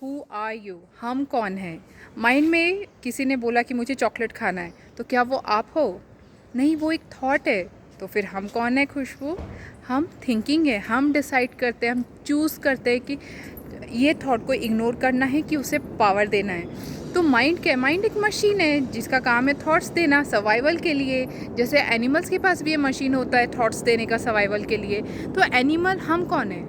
Who are you, हम कौन हैं। माइंड में किसी ने बोला कि मुझे चॉकलेट खाना है, तो क्या वो आप हो? नहीं, वो एक थॉट है। तो फिर हम कौन है खुशबू? हम थिंकिंग है। हम डिसाइड करते हैं, हम चूज़ करते हैं कि ये थॉट को इग्नोर करना है कि उसे पावर देना है। तो माइंड क्या है? माइंड एक मशीन है जिसका काम है थॉट्स देना सर्वाइवल के लिए। जैसे एनिमल्स के पास भी ये मशीन होता है थॉट्स देने का सर्वाइवल के लिए। तो एनिमल, हम कौन है?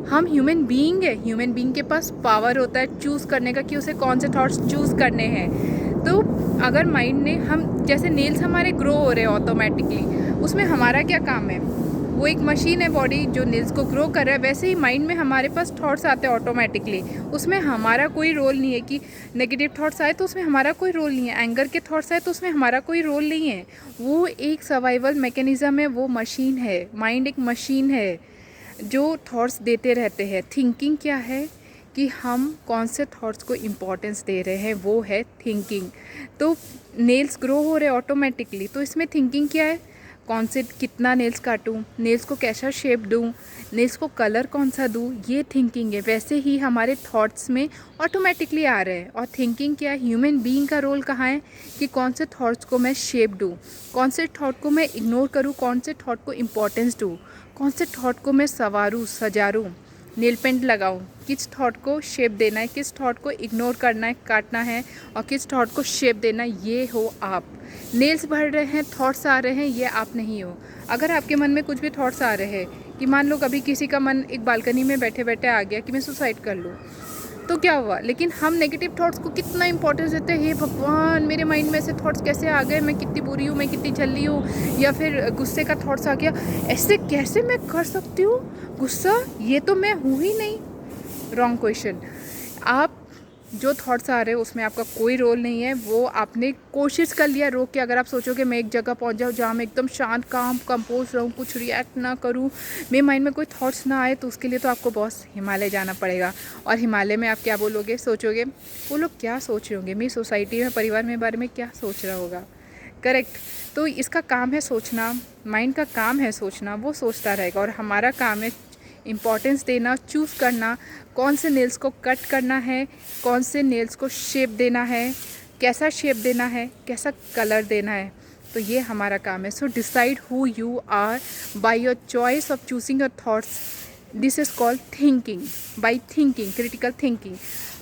हम ह्यूमन बीइंग है। ह्यूमन बीइंग के पास पावर होता है चूज़ करने का कि उसे कौन से थॉट्स चूज़ करने हैं। तो अगर माइंड ने, हम जैसे नेल्स हमारे ग्रो हो रहे हैं ऑटोमेटिकली, उसमें हमारा क्या काम है? वो एक मशीन है बॉडी जो नेल्स को ग्रो कर रहा है। वैसे ही माइंड में हमारे पास थॉट्स आते हैं ऑटोमेटिकली, उसमें हमारा कोई रोल नहीं है। कि नेगेटिव थॉट्स आए तो उसमें हमारा कोई रोल नहीं है, एंगर के थॉट्स आए तो उसमें हमारा कोई रोल नहीं है। वो एक सर्वाइवल मैकेनिज़्म है, वो मशीन है। माइंड एक मशीन है जो थॉट्स देते रहते हैं। थिंकिंग क्या है कि हम कौन से थॉट्स को इम्पोर्टेंस दे रहे हैं, वो है थिंकिंग। तो नेल्स ग्रो हो रहे ऑटोमेटिकली, तो इसमें थिंकिंग क्या है? कौन से, कितना नेल्स काटूं, नेल्स को कैसा शेप दूं, नेल्स को कलर कौन सा दूं, ये थिंकिंग है। वैसे ही हमारे थॉट्स में ऑटोमेटिकली आ रहे हैं। और थिंकिंग क्या है? ह्यूमन बीइंग का रोल कहाँ है कि कौन से थॉट्स को मैं शेप दूं, कौन से थॉट को मैं इग्नोर करूं, कौन से थॉट को इम्पोर्टेंस दूं, कौन से थॉट को मैं संवारूँ, सजारूँ, नेल पेंट लगाऊँ, किस थॉट को शेप देना है, किस थॉट को इग्नोर करना है, काटना है, और किस थॉट को शेप देना है, ये हो आप। नेल्स बढ़ रहे हैं, थॉट्स आ रहे हैं, ये आप नहीं हो। अगर आपके मन में कुछ भी थॉट्स आ रहे हैं कि मान लो कभी किसी का मन एक बालकनी में बैठे बैठे आ गया कि मैं सुसाइड कर लूँ, तो क्या हुआ? लेकिन हम नेगेटिव थॉट्स को कितना इंपॉर्टेंस देते हैं। हे भगवान, मेरे माइंड में ऐसे थॉट्स कैसे आ गए, मैं कितनी बुरी हूँ, मैं कितनी झल्ली हूँ। या फिर गुस्से का थॉट्स आ गया, ऐसे कैसे मैं कर सकती हूँ गुस्सा, ये तो मैं हूँ ही नहीं। Wrong question. आप जो थॉट्स आ रहे हो उसमें आपका कोई रोल नहीं है। वो आपने कोशिश कर लिया रोक के। अगर आप सोचोगे मैं एक जगह पहुंच जाऊँ जहाँ मैं एकदम शांत, काम, कंपोज रहूँ, कुछ रिएक्ट ना करूँ, मेरे माइंड में कोई थॉट्स ना आए, तो उसके लिए तो आपको बॉस हिमालय जाना पड़ेगा। और हिमालय में आप क्या बोलोगे, सोचोगे वो लोग क्या सोच रहे होंगे, मेरी सोसाइटी में, परिवार में बारे में क्या सोच रहा होगा। करेक्ट। तो इसका काम है सोचना, माइंड का काम है सोचना, वो सोचता रहेगा। और हमारा काम है इम्पॉर्टेंस देना, चूज़ करना, कौन से नेल्स को कट करना है, कौन से नेल्स को शेप देना है, कैसा शेप देना है, कैसा कलर देना है। तो ये हमारा काम है। So decide who you are by your choice of choosing your thoughts. This is called thinking. By thinking, critical thinking.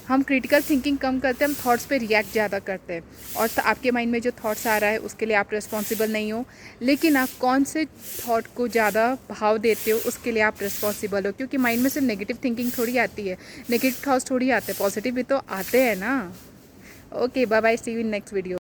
हम क्रिटिकल थिंकिंग कम करते हैं, हम थॉट्स पे रिएक्ट ज़्यादा करते हैं। और आपके माइंड में जो थॉट्स आ रहा है उसके लिए आप रिस्पॉन्सिबल नहीं हो, लेकिन आप कौन से थॉट को ज़्यादा भाव देते हो उसके लिए आप रिस्पॉन्सिबल हो। क्योंकि माइंड में सिर्फ नेगेटिव थिंकिंग थोड़ी आती है, नेगेटिव थॉट्स थोड़ी आते हैं, पॉजिटिव भी तो आते हैं ना। Okay, bye bye, see you in next video.